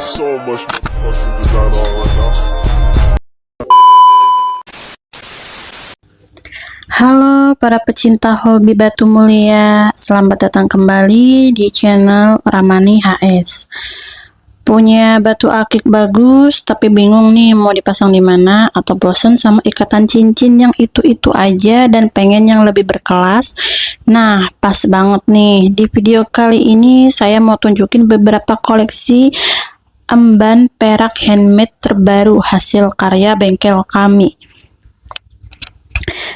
so much motherfucking design on right now. Halo para pecinta hobi batu mulia, selamat datang kembali di channel Ramani HS. Punya batu akik bagus tapi bingung nih mau dipasang di mana, atau bosan sama ikatan cincin yang itu-itu aja dan pengen yang lebih berkelas? Nah, pas banget nih. Di video kali ini saya mau tunjukin beberapa koleksi emban perak handmade terbaru hasil karya bengkel kami.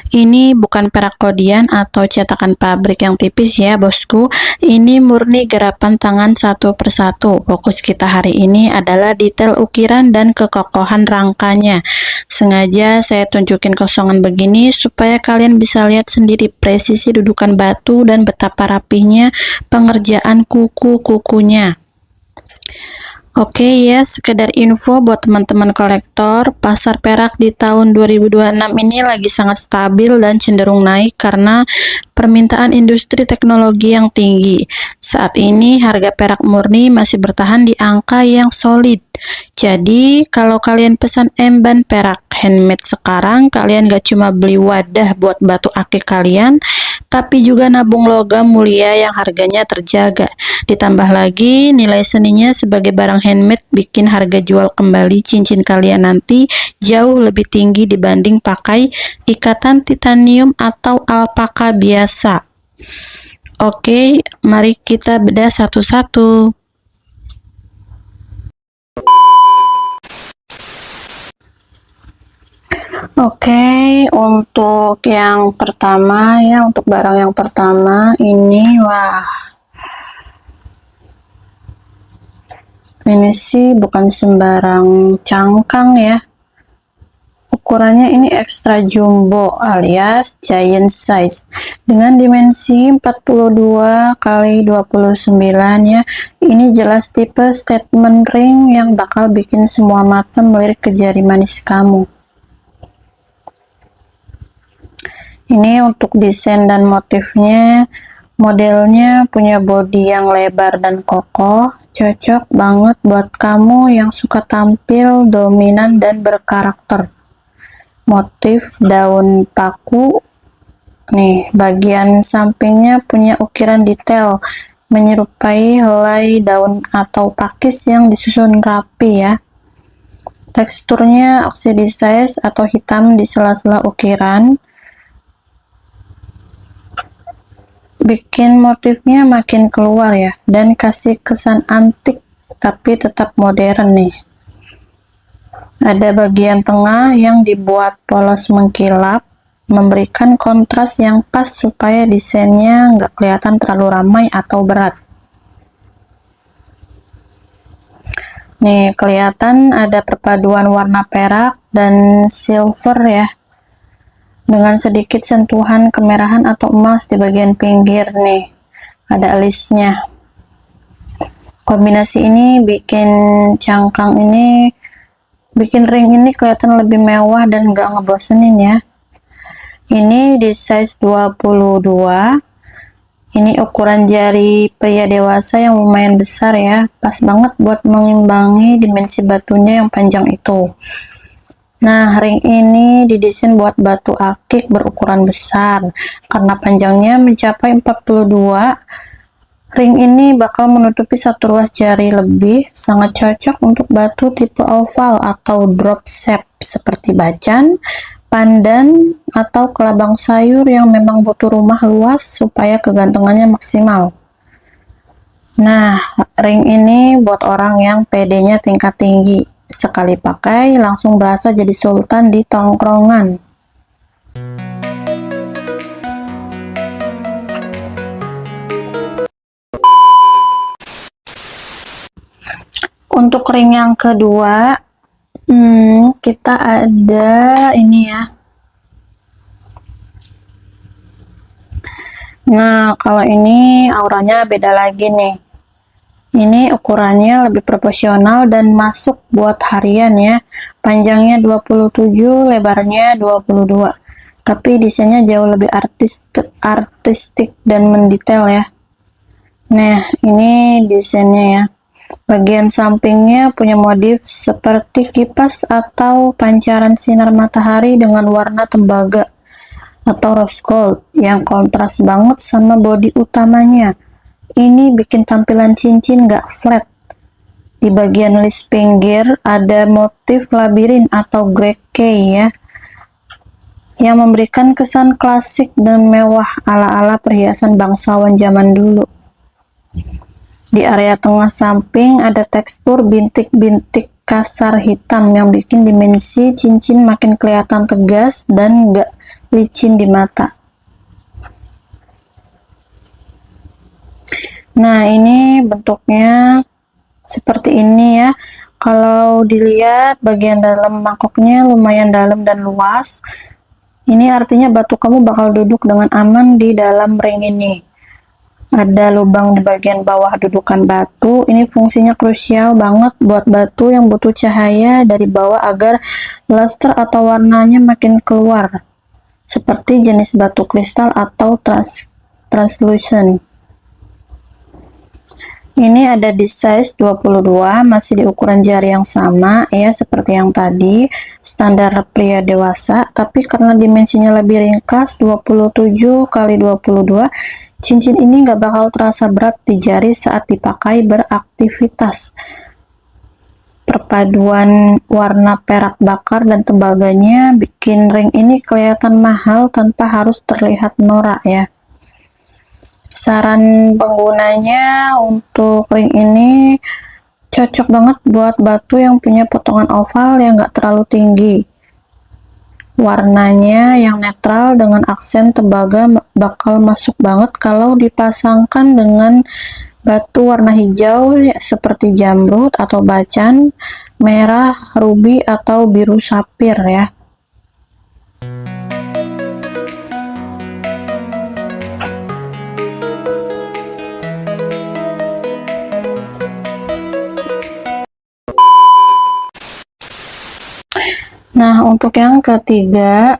Ini bukan perak kodian atau cetakan pabrik yang tipis ya bosku. Ini murni gerapan tangan satu persatu. Fokus kita hari ini adalah detail ukiran dan kekokohan rangkanya. Sengaja saya tunjukin kosongan begini supaya kalian bisa lihat sendiri presisi dudukan batu dan betapa rapihnya pengerjaan kuku-kukunya. Oke ya, sekedar info buat teman-teman kolektor, pasar perak di tahun 2026 ini lagi sangat stabil dan cenderung naik karena permintaan industri teknologi yang tinggi. Saat ini harga perak murni masih bertahan di angka yang solid. Jadi kalau kalian pesan emban perak handmade sekarang, kalian gak cuma beli wadah buat batu akik kalian, tapi juga nabung logam mulia yang harganya terjaga. Ditambah lagi nilai seninya sebagai barang handmade bikin harga jual kembali cincin kalian nanti jauh lebih tinggi dibanding pakai ikatan titanium atau alpaka biasa. Oke, mari kita bedah satu-satu. Oke, untuk yang pertama ya, untuk barang yang pertama ini, wah, ini sih bukan sembarang cangkang ya. Ukurannya ini extra jumbo alias giant size dengan dimensi 42 x 29 ya. Ini jelas tipe statement ring yang bakal bikin semua mata melirik ke jari manis kamu. Ini untuk desain dan motifnya, modelnya punya bodi yang lebar dan kokoh, cocok banget buat kamu yang suka tampil dominan dan berkarakter. Motif daun paku, nih bagian sampingnya punya ukiran detail menyerupai helai daun atau pakis yang disusun rapi ya. Teksturnya oxidized atau hitam di sela-sela ukiran, bikin motifnya makin keluar ya, dan kasih kesan antik tapi tetap modern nih. Ada bagian tengah yang dibuat polos mengkilap, memberikan kontras yang pas supaya desainnya nggak kelihatan terlalu ramai atau berat. Nih kelihatan ada perpaduan warna perak dan silver ya, dengan sedikit sentuhan kemerahan atau emas di bagian pinggir nih. Ada alisnya. Kombinasi ini bikin cangkang ini, bikin ring ini kelihatan lebih mewah dan gak ngebosenin ya. Ini di size 22. Ini ukuran jari pria dewasa yang lumayan besar ya. Pas banget buat mengimbangi dimensi batunya yang panjang itu. Nah, ring ini didesain buat batu akik berukuran besar. Karena panjangnya mencapai 42, ring ini bakal menutupi satu ruas jari lebih, sangat cocok untuk batu tipe oval atau drop shape seperti bacan, pandan, atau kelabang sayur yang memang butuh rumah luas supaya kegantengannya maksimal. Nah, ring ini buat orang yang PD-nya tingkat tinggi. Sekali pakai langsung berasa jadi sultan di tongkrongan. Untuk ring yang kedua, kita ada ini ya. Nah, kalau ini auranya beda lagi nih. Ini ukurannya lebih proporsional dan masuk buat harian ya. Panjangnya 27, lebarnya 22. Tapi desainnya jauh lebih artistik dan mendetail ya. Nah, ini desainnya ya. Bagian sampingnya punya motif seperti kipas atau pancaran sinar matahari dengan warna tembaga atau rose gold yang kontras banget sama bodi utamanya. Ini bikin tampilan cincin gak flat. Di bagian list pinggir ada motif labirin atau grey key ya, yang memberikan kesan klasik dan mewah ala-ala perhiasan bangsawan zaman dulu. Di area tengah samping ada tekstur bintik-bintik kasar hitam yang bikin dimensi cincin makin kelihatan tegas dan gak licin di mata. Nah, ini bentuknya seperti ini ya. Kalau dilihat bagian dalam mangkoknya lumayan dalam dan luas. Ini artinya batu kamu bakal duduk dengan aman di dalam ring ini. Ada lubang di bagian bawah dudukan batu. Ini fungsinya krusial banget buat batu yang butuh cahaya dari bawah agar luster atau warnanya makin keluar, seperti jenis batu kristal atau translucent. Ini ada di size 22, masih di ukuran jari yang sama ya, seperti yang tadi, standar pria dewasa, tapi karena dimensinya lebih ringkas 27 kali 22, cincin ini nggak bakal terasa berat di jari saat dipakai beraktivitas. Perpaduan warna perak bakar dan tembaganya bikin ring ini kelihatan mahal tanpa harus terlihat norak ya. Saran penggunanya untuk ring ini cocok banget buat batu yang punya potongan oval yang gak terlalu tinggi. Warnanya yang netral dengan aksen tembaga bakal masuk banget kalau dipasangkan dengan batu warna hijau ya, seperti jamrud atau bacan, merah, ruby atau biru sapir ya. Nah, untuk yang ketiga,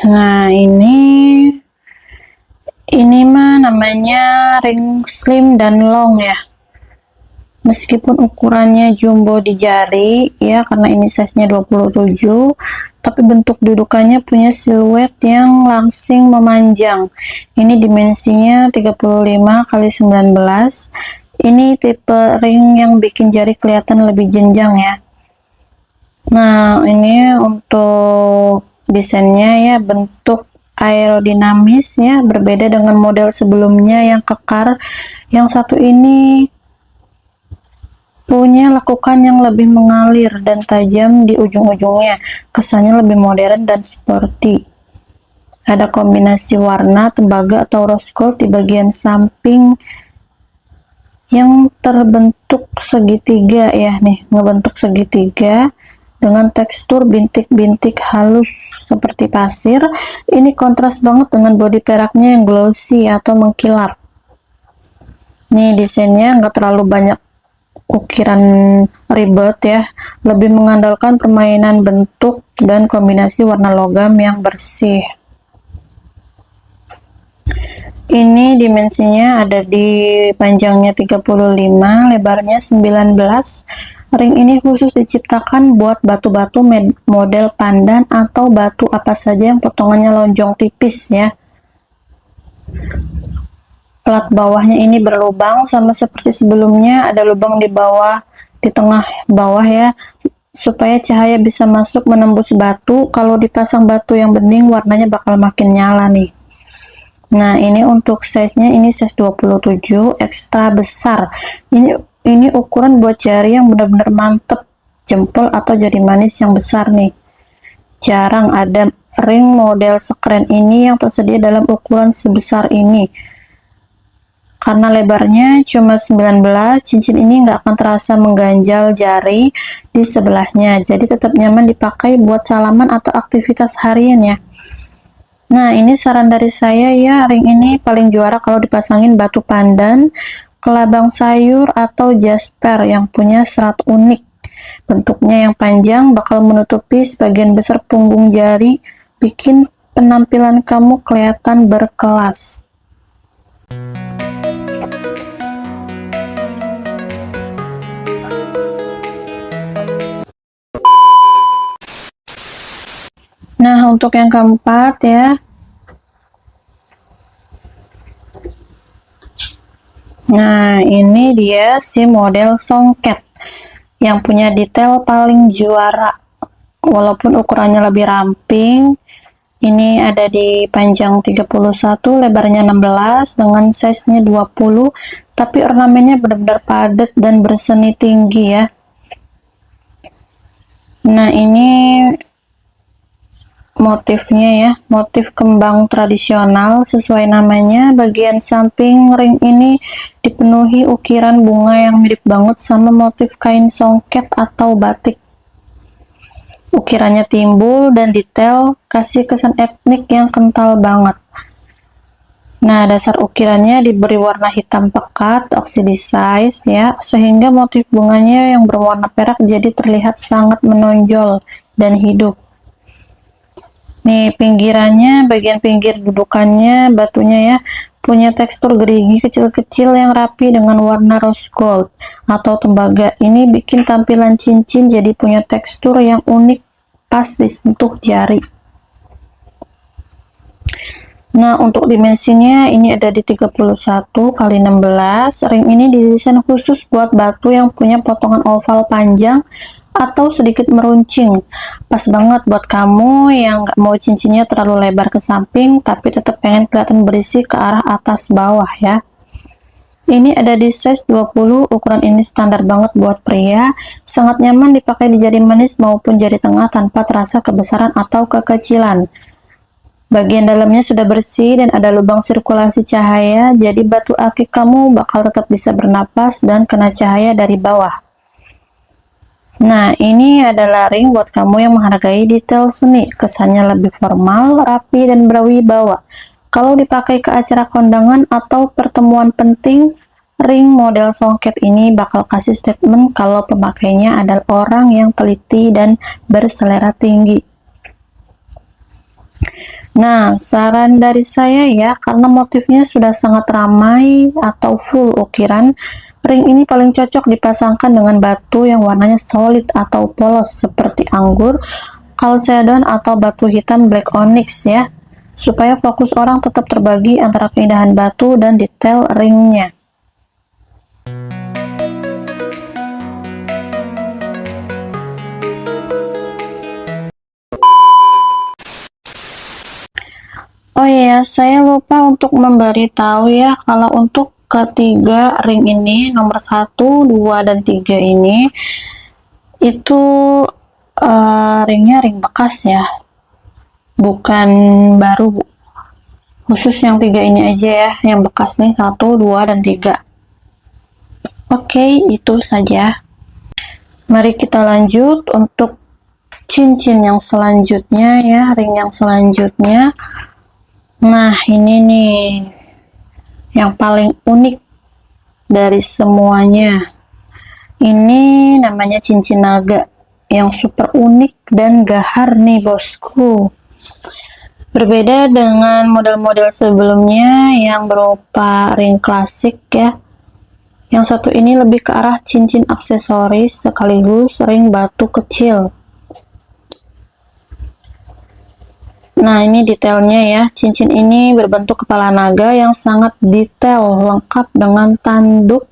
nah ini mah namanya ring slim dan long ya. Meskipun ukurannya jumbo di jari ya, karena ini size-nya 27, tapi bentuk dudukannya punya siluet yang langsing memanjang. Ini dimensinya 35 kali 19. Ini tipe ring yang bikin jari kelihatan lebih jenjang ya. Nah, ini untuk desainnya ya, bentuk aerodinamis ya, berbeda dengan model sebelumnya yang kekar. Yang satu ini punya lekukan yang lebih mengalir dan tajam di ujung-ujungnya, kesannya lebih modern dan sporty. Ada kombinasi warna tembaga atau rose gold di bagian samping yang terbentuk segitiga ya, nih ngebentuk segitiga dengan tekstur bintik-bintik halus seperti pasir. Ini kontras banget dengan bodi peraknya yang glossy atau mengkilap. Nih desainnya nggak terlalu banyak ukiran ribet ya, lebih mengandalkan permainan bentuk dan kombinasi warna logam yang bersih. Ini dimensinya ada di panjangnya 35, lebarnya 19. Ring ini khusus diciptakan buat batu-batu model pandan atau batu apa saja yang potongannya lonjong tipis ya. Plat bawahnya ini berlubang sama seperti sebelumnya, ada lubang di bawah, di tengah bawah ya, supaya cahaya bisa masuk menembus batu. Kalau dipasang batu yang bening, warnanya bakal makin nyala nih. Nah, ini untuk size-nya, ini size 27 ekstra besar. Ini ukuran buat jari yang benar-benar mantep, jempol atau jari manis yang besar nih. Jarang ada ring model sekeren ini yang tersedia dalam ukuran sebesar ini. Karena lebarnya cuma 19, cincin ini nggak akan terasa mengganjal jari di sebelahnya. Jadi tetap nyaman dipakai buat salaman atau aktivitas harian ya. Nah, ini saran dari saya ya, ring ini paling juara kalau dipasangin batu pandan, kelabang sayur, atau jasper yang punya serat unik. Bentuknya yang panjang bakal menutupi sebagian besar punggung jari, bikin penampilan kamu kelihatan berkelas. untuk yang keempat ya. Nah, ini dia si model songket yang punya detail paling juara. Walaupun ukurannya lebih ramping, ini ada di panjang 31, lebarnya 16 dengan size-nya 20, tapi ornamennya benar-benar padat dan berseni tinggi ya. Nah, ini motifnya ya, motif kembang tradisional sesuai namanya. Bagian samping ring ini dipenuhi ukiran bunga yang mirip banget sama motif kain songket atau batik. Ukirannya timbul dan detail, kasih kesan etnik yang kental banget. Nah, dasar ukirannya diberi warna hitam pekat, oxidized ya, sehingga motif bunganya yang berwarna perak jadi terlihat sangat menonjol dan hidup. Nih, pinggirannya, bagian pinggir dudukannya, batunya ya, punya tekstur gerigi kecil-kecil yang rapi dengan warna rose gold atau tembaga. Ini bikin tampilan cincin jadi punya tekstur yang unik pas disentuh jari. Nah, untuk dimensinya ini ada di 31 kali 16. Ring ini didesain khusus buat batu yang punya potongan oval panjang atau sedikit meruncing. Pas banget buat kamu yang nggak mau cincinnya terlalu lebar ke samping tapi tetap pengen kelihatan berisi ke arah atas bawah ya. Ini ada di size 20, ukuran ini standar banget buat pria, sangat nyaman dipakai di jari manis maupun jari tengah tanpa terasa kebesaran atau kekecilan. Bagian dalamnya sudah bersih dan ada lubang sirkulasi cahaya, jadi batu akik kamu bakal tetap bisa bernapas dan kena cahaya dari bawah. Nah, ini adalah ring buat kamu yang menghargai detail seni, kesannya lebih formal, rapi, dan berwibawa. Kalau dipakai ke acara kondangan atau pertemuan penting, ring model songket ini bakal kasih statement kalau pemakainya adalah orang yang teliti dan berselera tinggi. Nah, saran dari saya ya, karena motifnya sudah sangat ramai atau full ukiran, ring ini paling cocok dipasangkan dengan batu yang warnanya solid atau polos seperti anggur, chalcedon atau batu hitam black onyx ya, supaya fokus orang tetap terbagi antara keindahan batu dan detail ringnya. Oh iya, saya lupa untuk memberitahu ya, kalau untuk ketiga ring ini, nomor 1, 2, dan 3 ini, itu ringnya ring bekas ya, bukan baru. Khusus yang 3 ini aja ya, yang bekas nih, 1, 2, dan 3. Oke, itu saja. Mari kita lanjut untuk cincin yang selanjutnya ya, ring yang selanjutnya. Nah, ini nih yang paling unik dari semuanya. Ini namanya cincin naga yang super unik dan gahar nih bosku. Berbeda dengan model-model sebelumnya yang berupa ring klasik ya. Yang satu ini lebih ke arah cincin aksesoris sekaligus ring batu kecil. Nah, ini detailnya ya. Cincin ini berbentuk kepala naga yang sangat detail, lengkap dengan tanduk,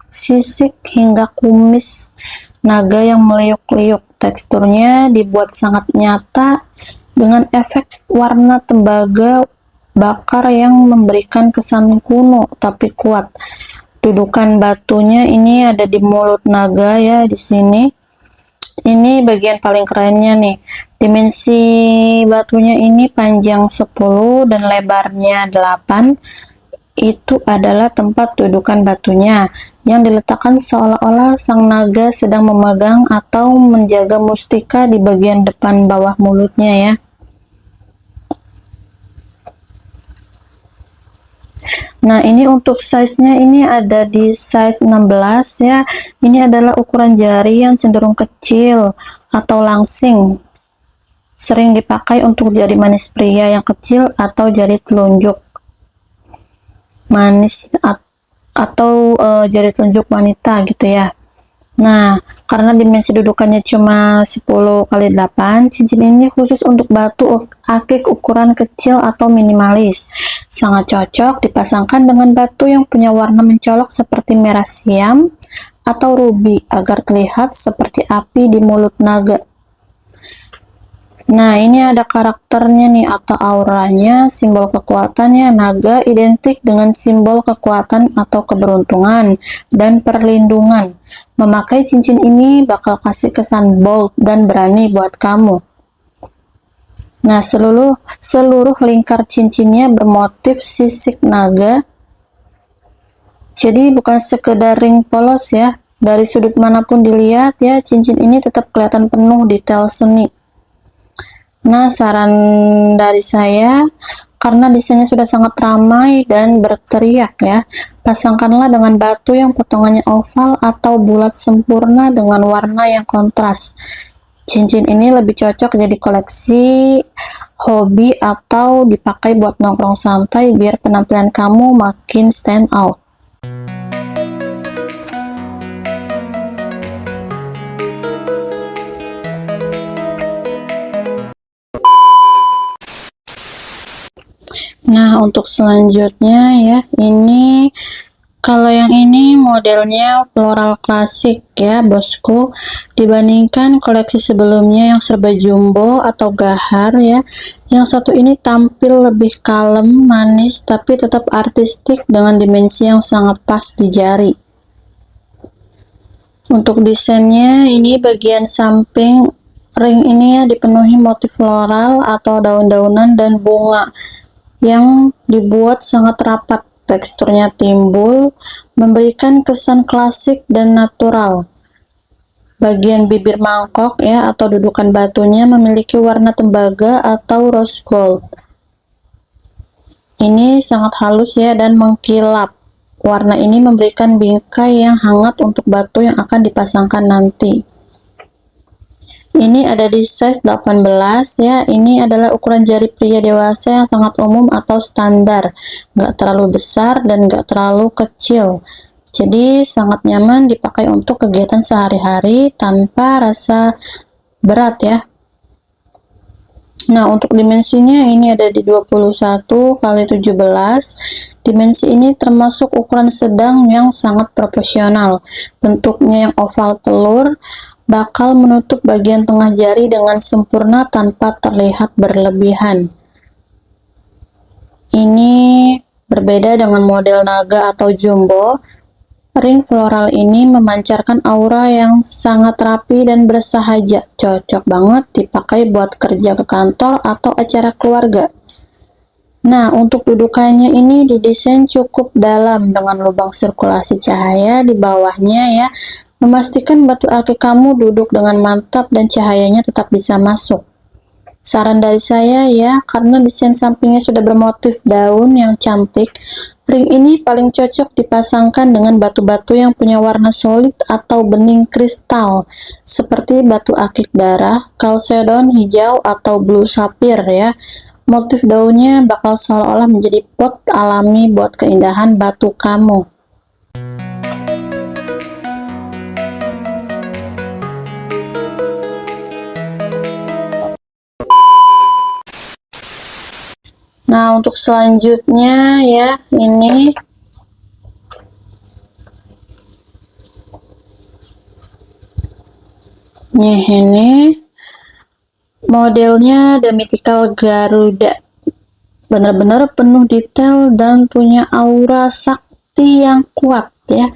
sisik hingga kumis naga yang meliuk-liuk. Teksturnya dibuat sangat nyata dengan efek warna tembaga bakar yang memberikan kesan kuno tapi kuat. Dudukan batunya ini ada di mulut naga ya, di sini. Ini bagian paling kerennya nih. Dimensi batunya ini panjang 10 dan lebarnya 8. Itu adalah tempat dudukan batunya yang diletakkan seolah-olah sang naga sedang memegang atau menjaga mustika di bagian depan bawah mulutnya ya. Nah, ini untuk size-nya ini ada di size 16 ya. Ini adalah ukuran jari yang cenderung kecil atau langsing. Sering dipakai untuk jari manis pria yang kecil atau jari telunjuk manis atau jari telunjuk wanita gitu ya. Nah, karena dimensi dudukannya cuma 10 kali 8, cincin ini khusus untuk batu akik ukuran kecil atau minimalis. Sangat cocok dipasangkan dengan batu yang punya warna mencolok seperti merah siam atau ruby agar terlihat seperti api di mulut naga. Nah, ini ada karakternya nih atau auranya, simbol kekuatannya. Naga identik dengan simbol kekuatan atau keberuntungan dan perlindungan. Memakai cincin ini bakal kasih kesan bold dan berani buat kamu. Nah, seluruh lingkar cincinnya bermotif sisik naga. Jadi bukan sekedar ring polos ya. Dari sudut manapun dilihat ya, cincin ini tetap kelihatan penuh detail seni. Nah, saran dari saya, karena desainnya sudah sangat ramai dan berteriak ya, pasangkanlah dengan batu yang potongannya oval atau bulat sempurna dengan warna yang kontras. Cincin ini lebih cocok jadi koleksi, hobi, atau dipakai buat nongkrong santai biar penampilan kamu makin stand out. Nah, untuk selanjutnya ya, ini kalau yang ini modelnya floral klasik ya bosku, dibandingkan koleksi sebelumnya yang serba jumbo atau gahar ya, yang satu ini tampil lebih kalem, manis, tapi tetap artistik dengan dimensi yang sangat pas di jari. Untuk desainnya, ini bagian samping ring ini ya dipenuhi motif floral atau daun-daunan dan bunga yang dibuat sangat rapat. Teksturnya timbul, memberikan kesan klasik dan natural. Bagian bibir mangkok ya atau dudukan batunya memiliki warna tembaga atau rose gold. Ini sangat halus ya dan mengkilap. Warna ini memberikan bingkai yang hangat untuk batu yang akan dipasangkan nanti. Ini ada di size 18 ya. Ini adalah ukuran jari pria dewasa yang sangat umum atau standar, nggak terlalu besar dan nggak terlalu kecil. Jadi sangat nyaman dipakai untuk kegiatan sehari-hari tanpa rasa berat ya. Nah, untuk dimensinya ini ada di 21 kali 17. Dimensi ini termasuk ukuran sedang yang sangat proporsional. Bentuknya yang oval telur, bakal menutup bagian tengah jari dengan sempurna tanpa terlihat berlebihan. Ini berbeda dengan model naga atau jumbo. Ring floral ini memancarkan aura yang sangat rapi dan bersahaja. Cocok banget dipakai buat kerja ke kantor atau acara keluarga. Nah, untuk dudukannya ini didesain cukup dalam dengan lubang sirkulasi cahaya di bawahnya ya, memastikan batu akik kamu duduk dengan mantap dan cahayanya tetap bisa masuk. Saran dari saya ya, karena desain sampingnya sudah bermotif daun yang cantik, ring ini paling cocok dipasangkan dengan batu-batu yang punya warna solid atau bening kristal, seperti batu akik darah, chalcedon hijau, atau blue sapphire ya. Motif daunnya bakal seolah-olah menjadi pot alami buat keindahan batu kamu. Nah, untuk selanjutnya ya, ini modelnya The Mythical Garuda. Benar-benar penuh detail dan punya aura sakti yang kuat ya.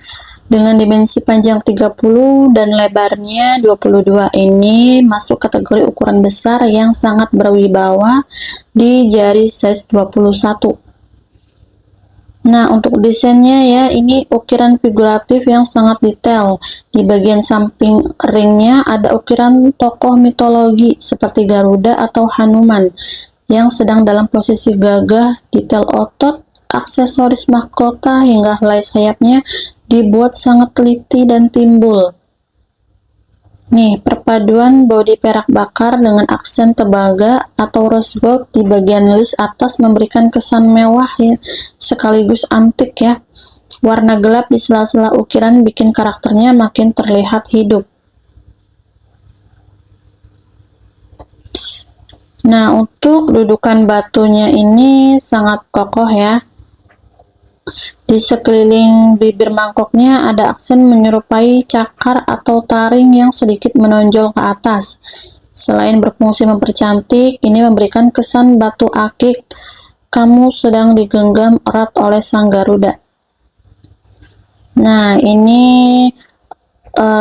Dengan dimensi panjang 30 dan lebarnya 22, ini masuk kategori ukuran besar yang sangat berwibawa di jari size 21. Nah, untuk desainnya ya, ini ukiran figuratif yang sangat detail. Di bagian samping ringnya ada ukiran tokoh mitologi seperti Garuda atau Hanuman yang sedang dalam posisi gagah. Detail otot, aksesoris mahkota hingga helai sayapnya dibuat sangat teliti dan timbul. Nih, perpaduan bodi perak bakar dengan aksen tembaga atau rose gold di bagian list atas memberikan kesan mewah ya, sekaligus antik ya. Warna gelap di sela-sela ukiran bikin karakternya makin terlihat hidup. Nah, untuk dudukan batunya ini sangat kokoh ya. Di sekeliling bibir mangkoknya ada aksen menyerupai cakar atau taring yang sedikit menonjol ke atas. Selain berfungsi mempercantik, ini memberikan kesan batu akik kamu sedang digenggam erat oleh sang Garuda. Nah, ini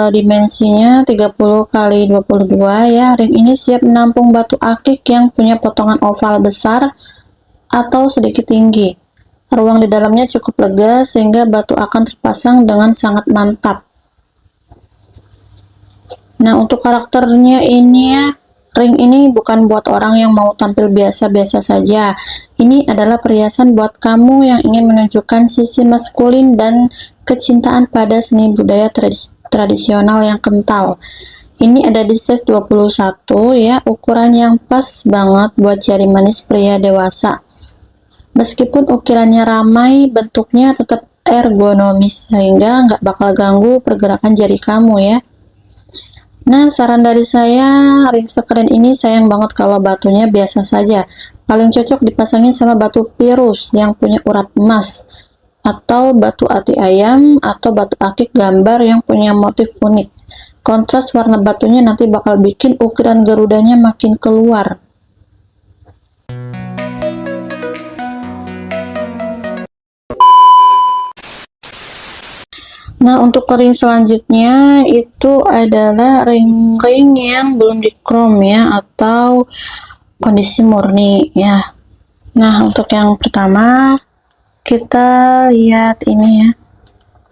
dimensinya 30 kali 22 ya. Ring ini siap menampung batu akik yang punya potongan oval besar atau sedikit tinggi. Ruang di dalamnya cukup lega sehingga batu akan terpasang dengan sangat mantap. Nah, untuk karakternya ini ya, ring ini bukan buat orang yang mau tampil biasa-biasa saja. Ini adalah perhiasan buat kamu yang ingin menunjukkan sisi maskulin dan kecintaan pada seni budaya tradisional yang kental. Ini ada di size 21 ya, ukuran yang pas banget buat jari manis pria dewasa. Meskipun ukirannya ramai, bentuknya tetap ergonomis sehingga nggak bakal ganggu pergerakan jari kamu ya. Nah, saran dari saya, ring sekeren ini sayang banget kalau batunya biasa saja. Paling cocok dipasangin sama batu pirus yang punya urat emas, atau batu ati ayam, atau batu akik gambar yang punya motif unik. Kontras warna batunya nanti bakal bikin ukiran garudanya makin keluar. Nah, untuk ring selanjutnya itu adalah ring-ring yang belum di chrome ya, atau kondisi murni ya. Nah, untuk yang pertama kita lihat ini ya.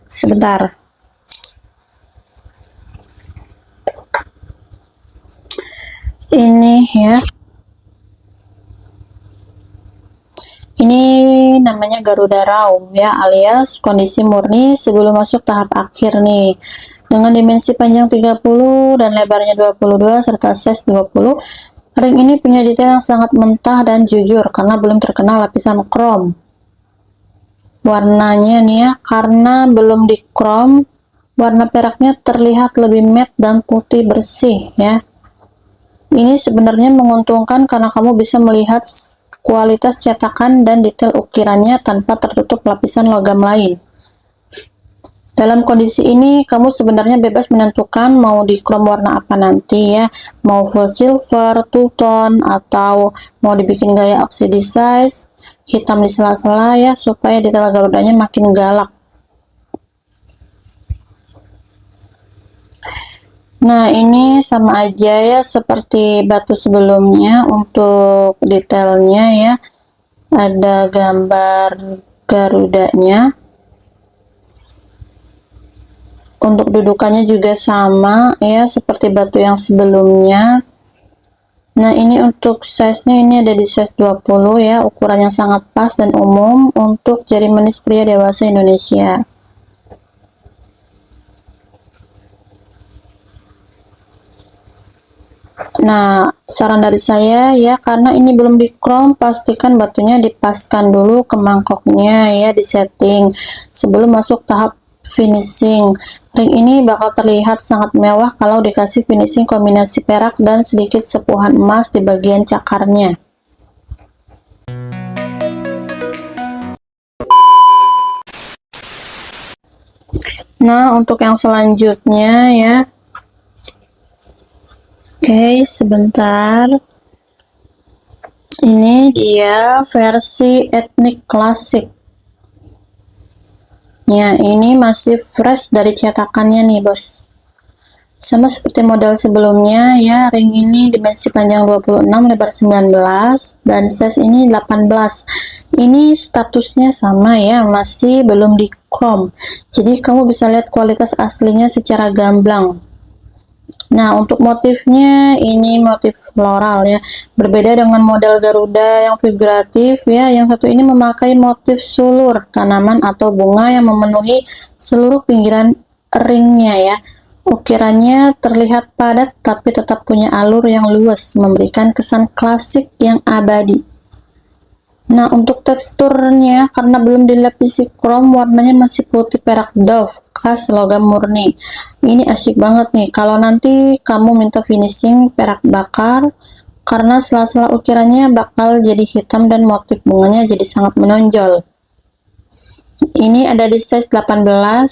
Sebentar. Ini ya. Ini namanya Garuda Raw ya, alias kondisi murni sebelum masuk tahap akhir nih. Dengan dimensi panjang 30 dan lebarnya 22 serta size 20, ring ini punya detail yang sangat mentah dan jujur karena belum terkena lapisan chrome. Warnanya nih ya, karena belum di chrome, warna peraknya terlihat lebih matte dan putih bersih ya. Ini sebenarnya menguntungkan karena kamu bisa melihat kualitas cetakan dan detail ukirannya tanpa tertutup lapisan logam lain. Dalam kondisi ini, kamu sebenarnya bebas menentukan mau di chrome warna apa nanti ya, mau full silver, two tone, atau mau dibikin gaya oxidized, hitam di sela-sela ya, supaya detail garudanya makin galak. Nah, ini sama aja ya seperti batu sebelumnya. Untuk detailnya ya, ada gambar garudanya. Untuk dudukannya juga sama ya seperti batu yang sebelumnya. Nah, ini untuk size-nya ini ada di size 20 ya, ukuran yang sangat pas dan umum untuk jari manis pria dewasa Indonesia. Nah, saran dari saya ya, karena ini belum di chrome, pastikan batunya dipaskan dulu ke mangkoknya ya, di setting sebelum masuk tahap finishing. Ring ini bakal terlihat sangat mewah kalau dikasih finishing kombinasi perak dan sedikit sepuhan emas di bagian cakarnya. Nah, untuk yang selanjutnya ya, oke, sebentar. Ini dia versi etnik klasik. Ya, ini masih fresh dari cetakannya nih, bos. Sama seperti model sebelumnya ya, ring ini dimensi panjang 26, lebar 19, dan size ini 18. Ini statusnya sama ya, masih belum di chrome. Jadi kamu bisa lihat kualitas aslinya secara gamblang. Nah, untuk motifnya ini motif floral ya, berbeda dengan model Garuda yang figuratif ya. Yang satu ini memakai motif sulur tanaman atau bunga yang memenuhi seluruh pinggiran ringnya ya. Ukirannya terlihat padat tapi tetap punya alur yang luas, memberikan kesan klasik yang abadi. Nah, untuk teksturnya karena belum dilapisi chrome, warnanya masih putih perak doff khas logam murni. Ini asyik banget nih kalau nanti kamu minta finishing perak bakar, karena sela-sela ukirannya bakal jadi hitam dan motif bunganya jadi sangat menonjol. Ini ada di size 18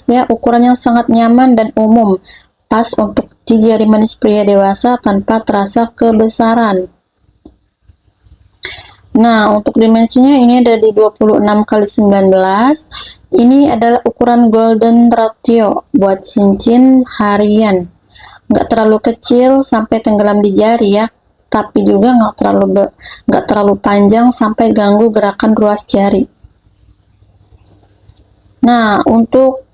ya, ukuran yang sangat nyaman dan umum, pas untuk jari manis pria dewasa tanpa terasa kebesaran. Nah, untuk dimensinya ini ada di 26 kali 19. Ini adalah ukuran golden ratio buat cincin harian. Nggak terlalu kecil sampai tenggelam di jari ya, tapi juga nggak terlalu panjang sampai ganggu gerakan ruas jari. Nah, untuk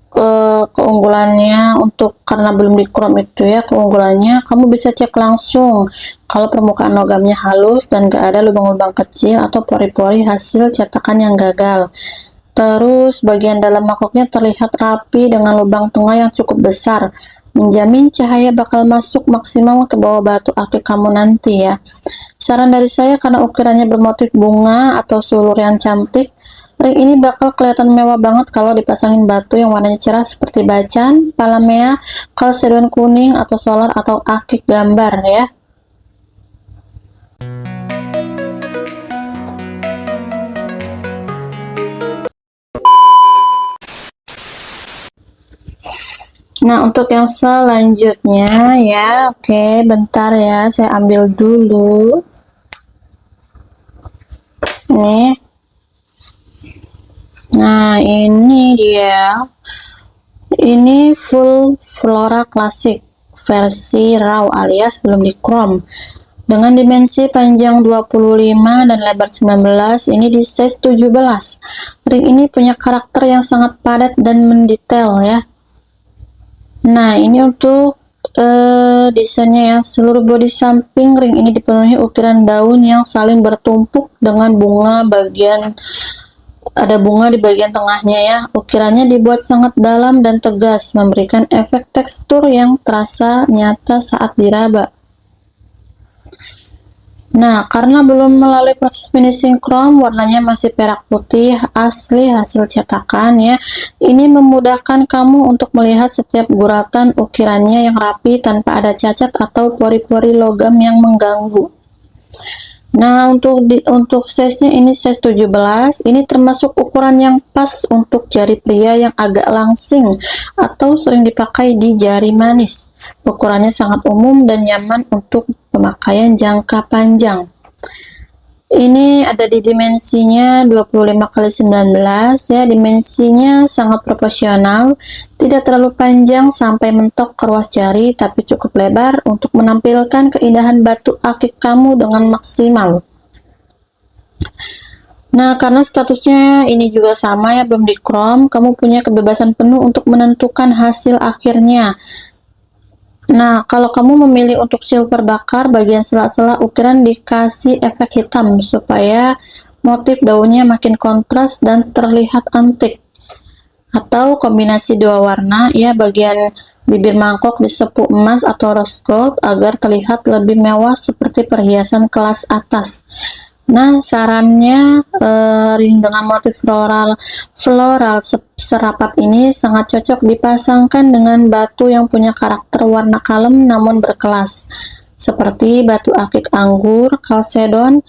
keunggulannya, untuk karena belum di chrome itu ya, keunggulannya kamu bisa cek langsung kalau permukaan logamnya halus dan gak ada lubang-lubang kecil atau pori-pori hasil cetakan yang gagal. Terus bagian dalam mangkoknya terlihat rapi dengan lubang tengah yang cukup besar, menjamin cahaya bakal masuk maksimal ke bawah batu akik kamu nanti ya. Saran dari saya, karena ukirannya bermotif bunga atau sulur yang cantik, ring ini bakal kelihatan mewah banget kalau dipasangin batu yang warnanya cerah seperti bacan, palamea, kalsedon kuning, atau solar, atau akik gambar ya. Nah, untuk yang selanjutnya ya, oke, bentar ya, saya ambil dulu. Nih. Nah, ini dia. Ini full flora klasik versi raw alias belum di chrome. Dengan dimensi panjang 25 dan lebar 19, ini di size 17. Ring ini punya karakter yang sangat padat dan mendetail ya. Nah, ini untuk desainnya ya. Seluruh bodi samping ring ini dipenuhi ukiran daun yang saling bertumpuk dengan ada bunga di bagian tengahnya ya. Ukirannya dibuat sangat dalam dan tegas, memberikan efek tekstur yang terasa nyata saat diraba. Nah, karena belum melalui proses finishing chrome, warnanya masih perak putih asli hasil cetakan ya. Ini memudahkan kamu untuk melihat setiap guratan ukirannya yang rapi tanpa ada cacat atau pori-pori logam yang mengganggu. Nah, untuk size-nya ini size 17. Ini termasuk ukuran yang pas untuk jari pria yang agak langsing atau sering dipakai di jari manis. Ukurannya sangat umum dan nyaman untuk pemakaian jangka panjang. Ini ada di dimensinya 25 kali 19 ya, dimensinya sangat proporsional, tidak terlalu panjang sampai mentok ke ruas jari, tapi cukup lebar untuk menampilkan keindahan batu akik kamu dengan maksimal. Nah, karena statusnya ini juga sama ya, belum di chrome, kamu punya kebebasan penuh untuk menentukan hasil akhirnya. Nah, kalau kamu memilih untuk silver bakar, bagian sela-sela ukiran dikasih efek hitam supaya motif daunnya makin kontras dan terlihat antik. Atau kombinasi dua warna ya, bagian bibir mangkok disepuk emas atau rose gold agar terlihat lebih mewah seperti perhiasan kelas atas. Nah, sarannya ring dengan motif floral serapat ini sangat cocok dipasangkan dengan batu yang punya karakter warna kalem namun berkelas, seperti batu akik anggur, kalsedon,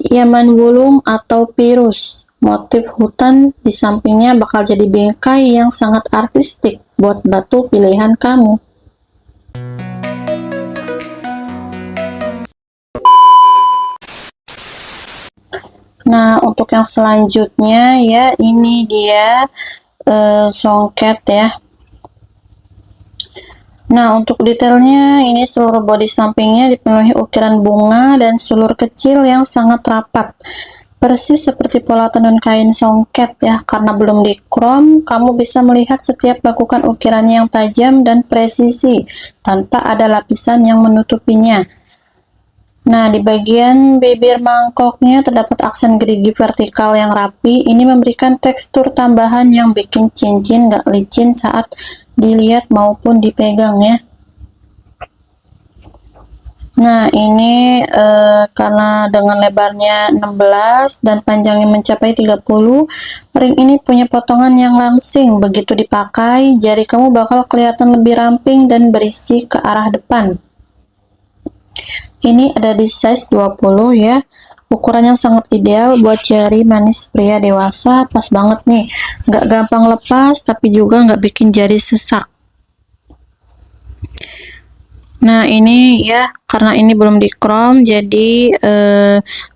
yaman wulung, atau pirus. Motif hutan di sampingnya bakal jadi bingkai yang sangat artistik buat batu pilihan kamu. Nah, untuk yang selanjutnya ya, ini dia songket ya. Nah, untuk detailnya ini seluruh bodi sampingnya dipenuhi ukiran bunga dan sulur kecil yang sangat rapat, persis seperti pola tenun kain songket ya. Karena belum di chrome, kamu bisa melihat setiap lakukan ukirannya yang tajam dan presisi tanpa ada lapisan yang menutupinya. Nah, di bagian bibir mangkoknya terdapat aksen gerigi vertikal yang rapi. Ini memberikan tekstur tambahan yang bikin cincin gak licin saat dilihat maupun dipegang ya. Nah, ini karena dengan lebarnya 16 dan panjangnya mencapai 30, ring ini punya potongan yang langsing. Begitu dipakai, jari kamu bakal kelihatan lebih ramping dan berisi ke arah depan. Ini ada di size 20 ya. Ukuran yang sangat ideal buat jari manis pria dewasa, pas banget nih. Nggak gampang lepas, tapi juga nggak bikin jari sesak. Nah, ini ya, karena ini belum di chrome, jadi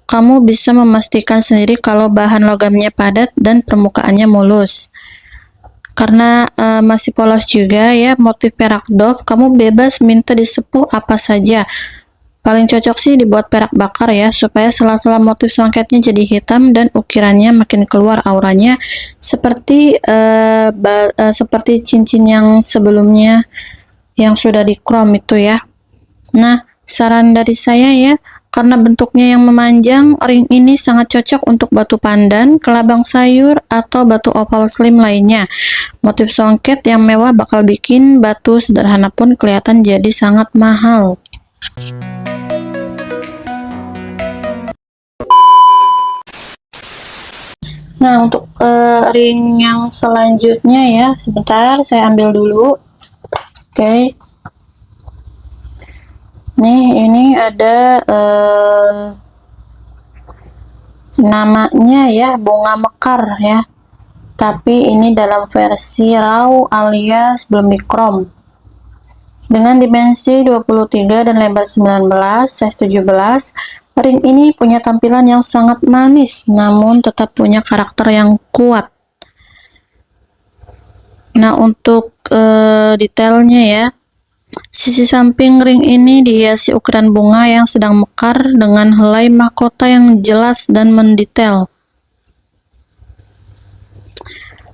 kamu bisa memastikan sendiri kalau bahan logamnya padat dan permukaannya mulus. Karena masih polos juga ya, motif perak doff, kamu bebas minta disepuh apa saja. Paling cocok sih dibuat perak bakar ya, supaya sela-sela motif songketnya jadi hitam dan ukirannya makin keluar auranya, seperti seperti cincin yang sebelumnya yang sudah di chrome itu ya. Nah, saran dari saya ya, karena bentuknya yang memanjang, ring ini sangat cocok untuk batu pandan, kelabang sayur, atau batu oval slim lainnya. Motif songket yang mewah bakal bikin batu sederhana pun kelihatan jadi sangat mahal. Nah, untuk ring yang selanjutnya ya, sebentar saya ambil dulu. Oke. Nih, ini ada namanya ya, bunga mekar ya. Tapi ini dalam versi raw alias belum di chrome. Dengan dimensi 23 dan lebar 19, size 17, ring ini punya tampilan yang sangat manis, namun tetap punya karakter yang kuat. Nah, untuk detailnya ya, sisi samping ring ini dihiasi ukiran bunga yang sedang mekar dengan helai mahkota yang jelas dan mendetail.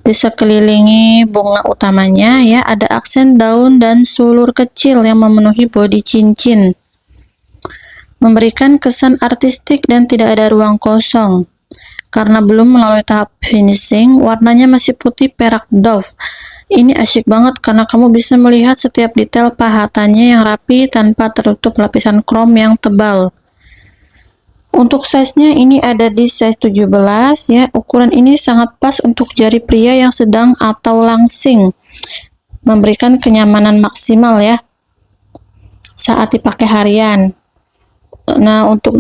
Di sekelilingi bunga utamanya ya, ada aksen daun dan sulur kecil yang memenuhi bodi cincin, memberikan kesan artistik dan tidak ada ruang kosong. Karena belum melalui tahap finishing, warnanya masih putih perak doff. Ini asyik banget karena kamu bisa melihat setiap detail pahatannya yang rapi tanpa tertutup lapisan chrome yang tebal. Untuk size-nya ini ada di size 17 ya. Ukuran ini sangat pas untuk jari pria yang sedang atau langsing, memberikan kenyamanan maksimal ya saat dipakai harian. Nah, untuk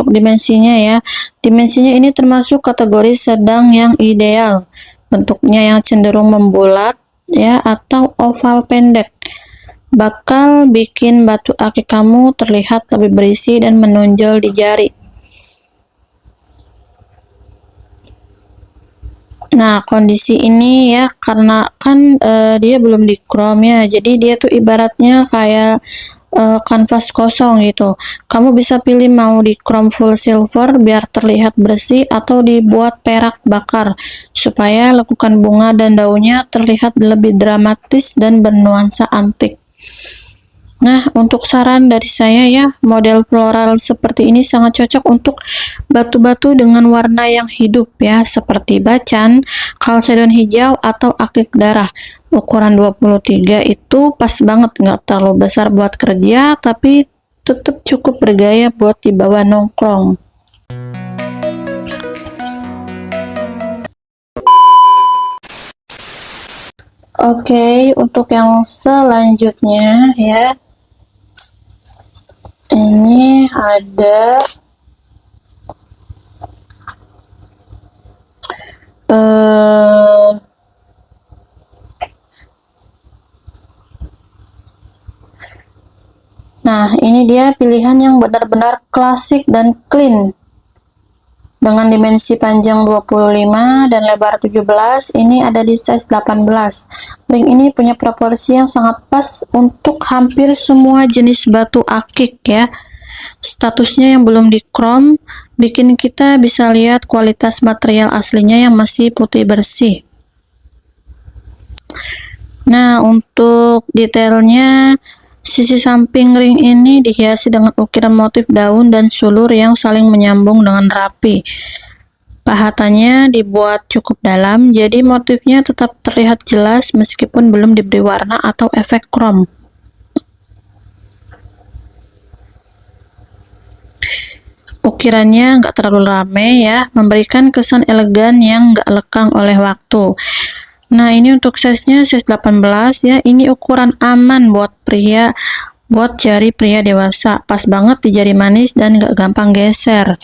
dimensinya ya, dimensinya ini termasuk kategori sedang yang ideal. Bentuknya yang cenderung membulat ya atau oval pendek, bakal bikin batu akik kamu terlihat lebih berisi dan menonjol di jari. Nah, kondisi ini ya, karena kan dia belum di chrome ya, jadi dia tuh ibaratnya kayak kanvas kosong gitu. Kamu bisa pilih mau di chrome full silver biar terlihat bersih, atau dibuat perak bakar supaya lekukan bunga dan daunnya terlihat lebih dramatis dan bernuansa antik. Nah, untuk saran dari saya ya, model floral seperti ini sangat cocok untuk batu-batu dengan warna yang hidup ya, seperti bacan, kalsedon hijau, atau akik darah. Ukuran 23 itu pas banget, nggak terlalu besar buat kerja, tapi tetap cukup bergaya buat dibawa nongkrong. Oke, untuk yang selanjutnya ya, ini ada nah, ini dia pilihan yang benar-benar klasik dan clean. Dengan dimensi panjang 25 dan lebar 17, ini ada di size 18. Ring ini punya proporsi yang sangat pas untuk hampir semua jenis batu akik ya. Statusnya yang belum di chrome bikin kita bisa lihat kualitas material aslinya yang masih putih bersih. Nah, untuk detailnya, sisi samping ring ini dihiasi dengan ukiran motif daun dan sulur yang saling menyambung dengan rapi. Pahatannya dibuat cukup dalam, jadi motifnya tetap terlihat jelas meskipun belum diberi warna atau efek chrome. ukirannya nggak terlalu rame ya, memberikan kesan elegan yang nggak lekang oleh waktu. Nah, ini untuk size-nya size 18 ya. Ini ukuran aman buat pria, buat jari pria dewasa. Pas banget di jari manis dan nggak gampang geser.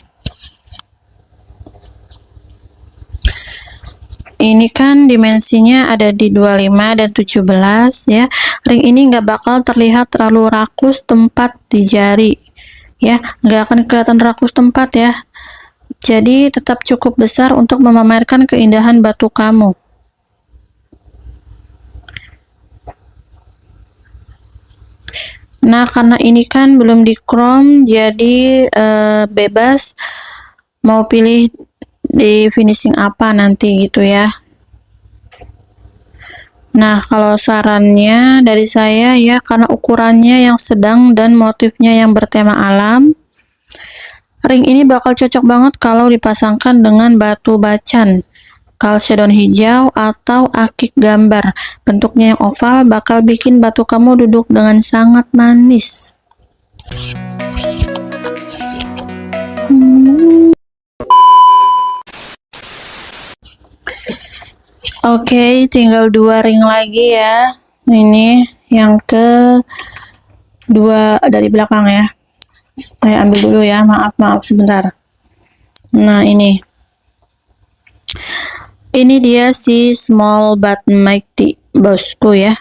Ini kan dimensinya ada di 25 dan 17 ya. Ring ini nggak bakal terlihat terlalu rakus tempat di jari ya, nggak akan kelihatan rakus tempat ya. Jadi tetap cukup besar untuk memamerkan keindahan batu kamu. Nah, karena ini kan belum di chrome, jadi bebas mau pilih di finishing apa nanti gitu ya. Nah, kalau sarannya dari saya ya, karena ukurannya yang sedang dan motifnya yang bertema alam, ring ini bakal cocok banget kalau dipasangkan dengan batu bacan, kalsedon hijau, atau akik gambar. Bentuknya yang oval bakal bikin batu kamu duduk dengan sangat manis. Oke, tinggal 2 ring lagi ya. Ini yang ke 2 dari belakang ya. Saya ambil dulu ya, maaf sebentar. Nah, ini dia si small but mighty bosku ya.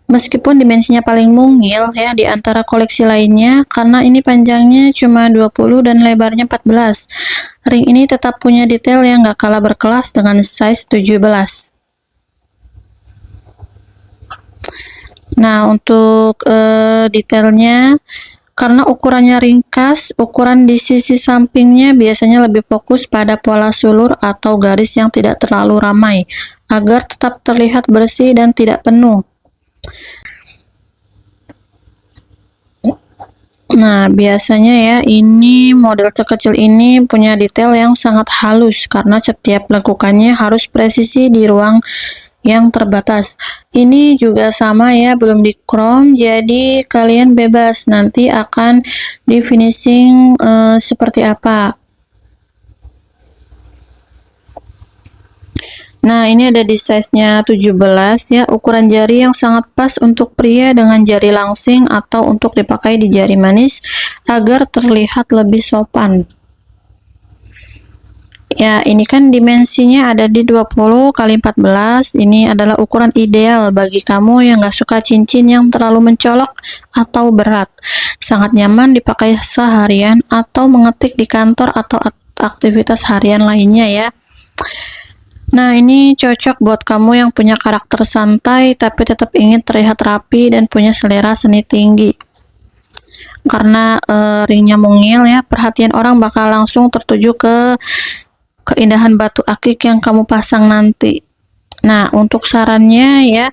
Meskipun dimensinya paling mungil ya di antara koleksi lainnya, karena ini panjangnya cuma 20 dan lebarnya 14. Ring ini tetap punya detail yang gak kalah berkelas dengan size 17. Nah, untuk detailnya, karena ukurannya ringkas, ukuran di sisi sampingnya biasanya lebih fokus pada pola sulur atau garis yang tidak terlalu ramai, agar tetap terlihat bersih dan tidak penuh. Nah, biasanya ya, ini model terkecil ini punya detail yang sangat halus, karena setiap lekukannya harus presisi di ruang yang terbatas. Ini juga sama ya, belum di chrome, jadi kalian bebas nanti akan di finishing seperti apa. Nah, ini ada di size-nya 17 ya, ukuran jari yang sangat pas untuk pria dengan jari langsing atau untuk dipakai di jari manis agar terlihat lebih sopan. Ya, ini kan dimensinya ada di 20 x 14. Ini adalah ukuran ideal bagi kamu yang gak suka cincin yang terlalu mencolok atau berat. Sangat nyaman dipakai seharian atau mengetik di kantor atau aktivitas harian lainnya ya. Nah, ini cocok buat kamu yang punya karakter santai tapi tetap ingin terlihat rapi dan punya selera seni tinggi. Karena ringnya mungil ya, perhatian orang bakal langsung tertuju ke keindahan batu akik yang kamu pasang nanti. Nah, untuk sarannya ya,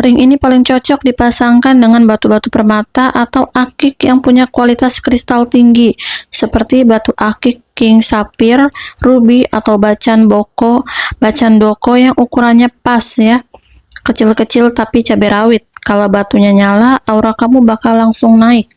ring ini paling cocok dipasangkan dengan batu-batu permata atau akik yang punya kualitas kristal tinggi, seperti batu akik king sapphire, ruby, atau bacan doko yang ukurannya pas ya, kecil-kecil tapi cabai rawit. Kalau batunya nyala, aura kamu bakal langsung naik.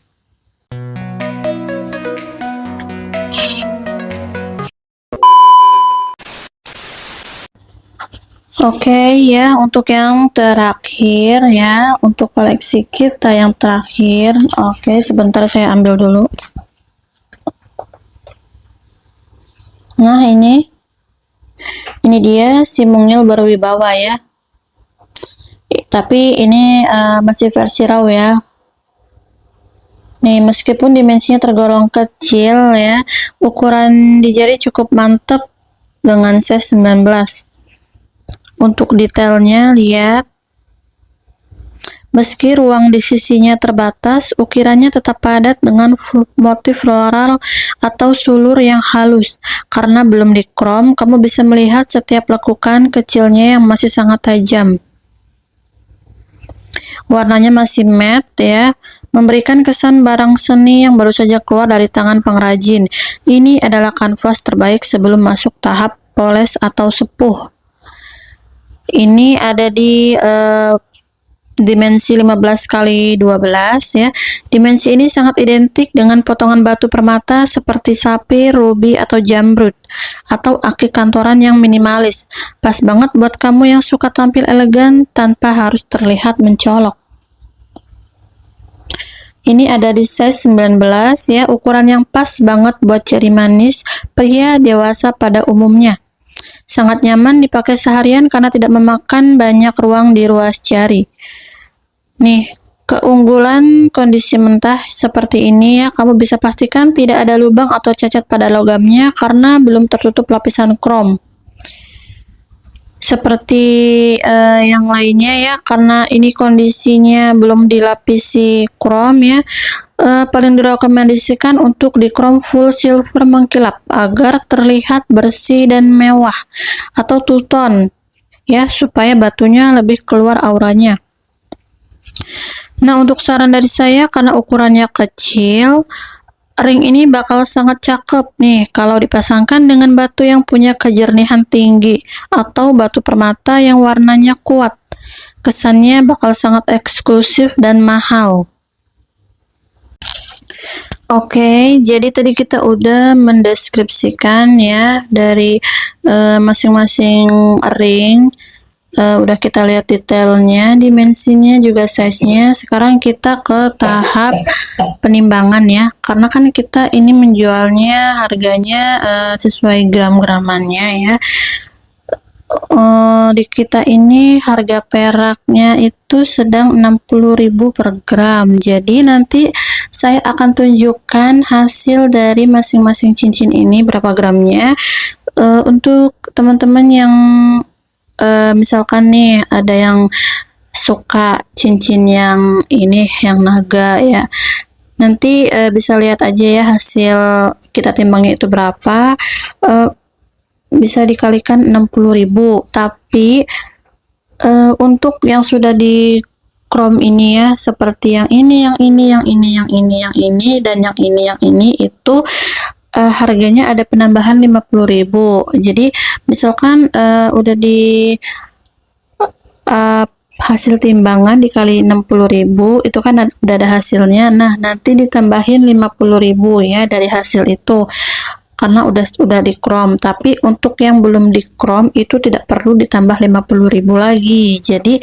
Oke ya, untuk yang terakhir ya, untuk koleksi kita yang terakhir. Oke, sebentar saya ambil dulu. Nah, ini dia si mungil berwibawa ya. Tapi ini masih versi raw ya. Nih, meskipun dimensinya tergolong kecil ya, ukuran di jari cukup mantep dengan size 19. Untuk detailnya lihat, meski ruang di sisinya terbatas, ukirannya tetap padat dengan motif floral atau sulur yang halus. Karena belum di chrome, kamu bisa melihat setiap lekukan kecilnya yang masih sangat tajam. Warnanya masih matte ya, memberikan kesan barang seni yang baru saja keluar dari tangan pengrajin. Ini adalah kanvas terbaik sebelum masuk tahap poles atau sepuh. Ini ada di dimensi 15 kali 12 ya. Dimensi ini sangat identik dengan potongan batu permata seperti sapir, ruby atau jamrud atau akik kantoran yang minimalis. Pas banget buat kamu yang suka tampil elegan tanpa harus terlihat mencolok. Ini ada di size 19 ya, ukuran yang pas banget buat ceri manis pria dewasa pada umumnya. Sangat nyaman dipakai seharian karena tidak memakan banyak ruang di ruas jari. Nih, keunggulan kondisi mentah seperti ini ya, kamu bisa pastikan tidak ada lubang atau cacat pada logamnya karena belum tertutup lapisan krom. Seperti yang lainnya ya, karena ini kondisinya belum dilapisi krom ya, paling direkomendasikan untuk di krom full silver mengkilap agar terlihat bersih dan mewah, atau two tone ya, supaya batunya lebih keluar auranya. Nah, untuk saran dari saya, karena ukurannya kecil, ring ini bakal sangat cakep nih kalau dipasangkan dengan batu yang punya kejernihan tinggi atau batu permata yang warnanya kuat. Kesannya bakal sangat eksklusif dan mahal. Oke, jadi tadi kita udah mendeskripsikan ya dari masing-masing ring. Udah kita lihat detailnya, dimensinya, juga size-nya. Sekarang kita ke tahap penimbangan ya, karena kan kita ini menjualnya harganya sesuai gram-gramannya ya. Di kita ini harga peraknya itu sedang 60.000 per gram. Jadi nanti saya akan tunjukkan hasil dari masing-masing cincin ini berapa gramnya. Untuk teman-teman yang misalkan nih ada yang suka cincin yang ini, yang naga ya, nanti bisa lihat aja ya hasil kita timbangnya itu berapa. Bisa dikalikan 60.000. Tapi untuk yang sudah di krom ini ya, seperti yang ini, yang ini, yang ini, yang ini, yang ini, dan yang ini itu harganya ada penambahan 50.000. Jadi misalkan udah di hasil timbangan dikali 60.000 itu kan udah ada hasilnya. Nah, nanti ditambahin 50.000 ya dari hasil itu, karena udah di krom. Tapi untuk yang belum di krom itu tidak perlu ditambah 50.000 lagi. Jadi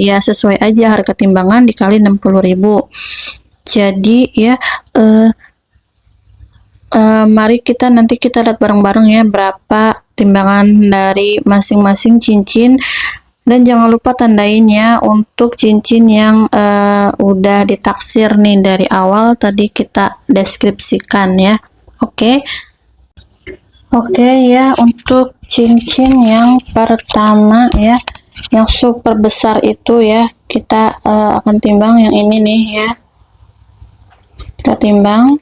ya sesuai aja harga timbangan dikali 60.000. Jadi ya mari nanti kita lihat bareng-bareng ya berapa timbangan dari masing-masing cincin. Dan jangan lupa tandain ya untuk cincin yang udah ditaksir nih dari awal tadi kita deskripsikan ya. Oke ya, untuk cincin yang pertama ya, yang super besar itu ya, kita akan timbang yang ini nih ya. Kita timbang,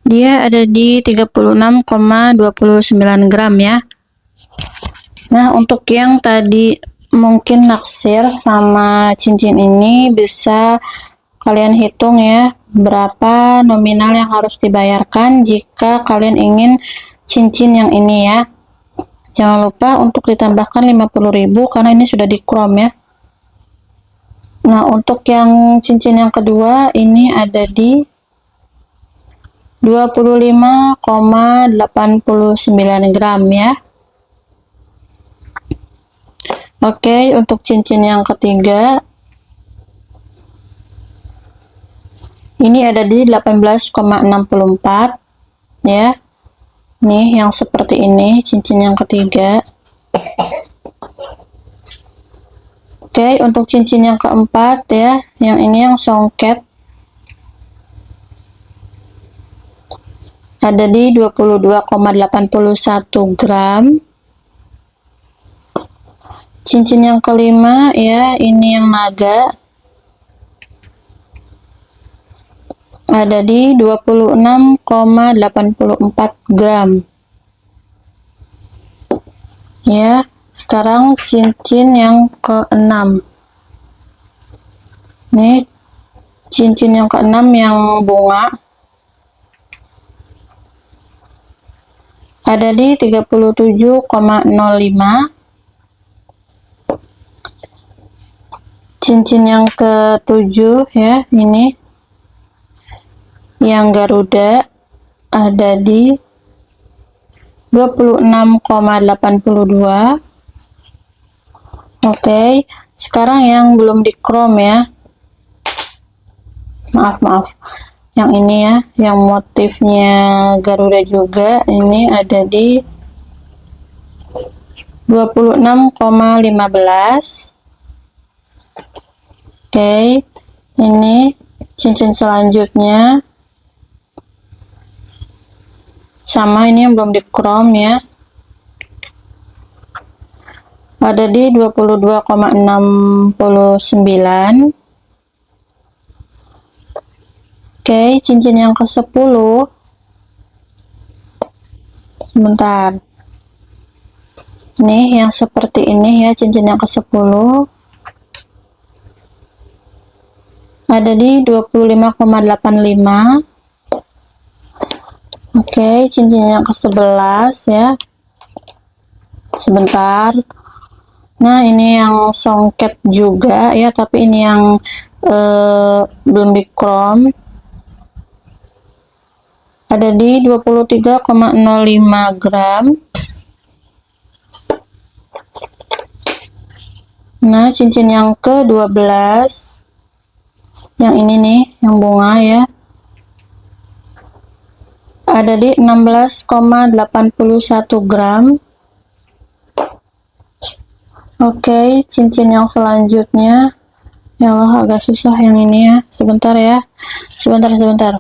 dia ada di 36,29 gram ya. Nah, untuk yang tadi mungkin naksir sama cincin ini, bisa kalian hitung ya berapa nominal yang harus dibayarkan jika kalian ingin cincin yang ini ya. Jangan lupa untuk ditambahkan 50.000 karena ini sudah di krom ya. Nah, untuk yang cincin yang kedua ini ada di 25,89 gram ya. Oke, untuk cincin yang ketiga ini ada di 18,64 ya. Nih yang seperti ini cincin yang ketiga. Oke, untuk cincin yang keempat ya, yang ini yang songket, ada di 22,81 gram. Cincin yang kelima ya, ini yang naga, ada di 26,84 gram ya. Sekarang cincin yang keenam, nih cincin yang keenam yang bunga, ada di 37,05. cincin yang ke-7 ya, ini yang Garuda ada di 26,82. Oke, sekarang yang belum di chrome ya, maaf, yang ini ya, yang motifnya Garuda juga, ini ada di 26,15. Oke, ini cincin selanjutnya sama, ini yang belum di chrome ya, ada di 22,69. Oke, cincin yang ke-10, sebentar, nih yang seperti ini ya, cincin yang ke-10 ada di 25,85. Oke, cincin yang ke-11 ya, sebentar. Nah, ini yang songket juga ya, tapi ini yang belum di chrome, ada di 23,05 gram. Nah, cincin yang ke-12 yang ini nih, yang bunga ya, ada di 16,81 gram. Oke, cincin yang selanjutnya, ya Allah agak susah yang ini ya, sebentar ya, sebentar.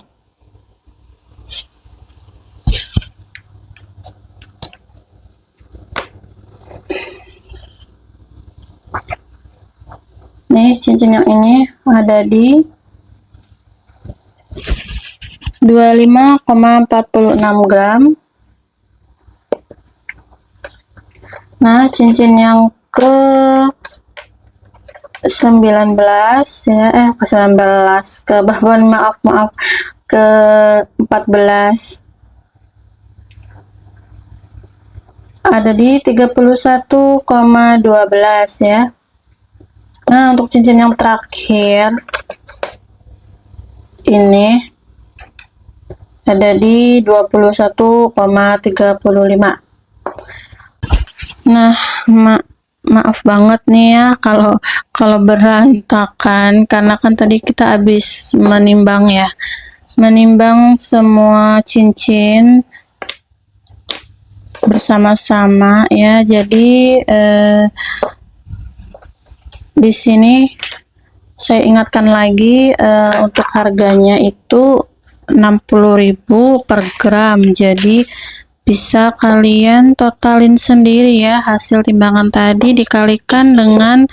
Nih, cincin yang ini ada di 25,46 gram. Nah, cincin yang ke 19 ya, ke 19, ke berapa, maaf, ke 14, ada di 31,12 ya. Nah, untuk cincin yang terakhir ini ada di 21,35. Nah, maaf banget nih ya kalau berantakan, karena kan tadi kita habis menimbang ya, menimbang semua cincin bersama-sama ya. Jadi di sini saya ingatkan lagi, untuk harganya itu 60.000 per gram. Jadi bisa kalian totalin sendiri ya, hasil timbangan tadi dikalikan dengan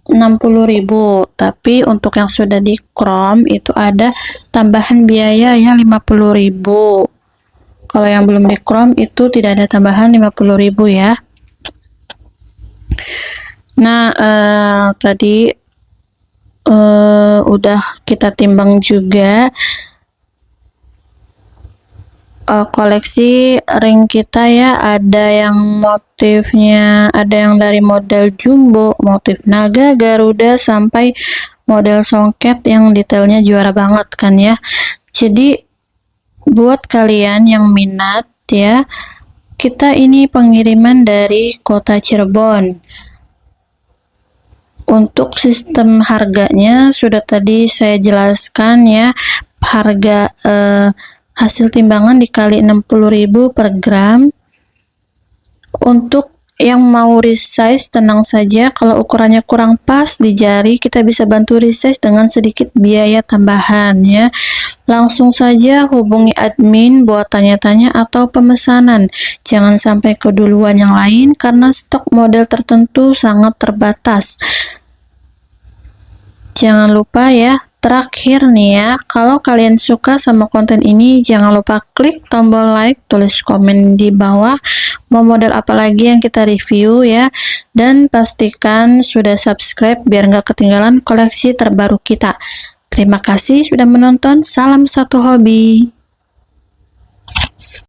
60.000. Tapi untuk yang sudah di chrome itu ada tambahan biaya ya, 50.000. Kalau yang belum di chrome itu tidak ada tambahan 50.000 ya. Nah, tadi udah kita timbang juga koleksi ring kita ya, ada yang motifnya, ada yang dari model jumbo, motif naga, Garuda, sampai model songket yang detailnya juara banget kan ya. Jadi buat kalian yang minat ya, kita ini pengiriman dari kota Cirebon. Untuk sistem harganya sudah tadi saya jelaskan ya, harga hasil timbangan dikali 60.000 per gram. Untuk yang mau resize tenang saja, kalau ukurannya kurang pas di jari kita bisa bantu resize dengan sedikit biaya tambahan ya. Langsung saja hubungi admin buat tanya-tanya atau pemesanan. Jangan sampai keduluan yang lain karena stok model tertentu sangat terbatas. Jangan lupa ya, terakhir nih ya, kalau kalian suka sama konten ini jangan lupa klik tombol like, tulis komen di bawah mau model apa lagi yang kita review ya, dan pastikan sudah subscribe biar nggak ketinggalan koleksi terbaru kita. Terima kasih sudah menonton, salam satu hobi.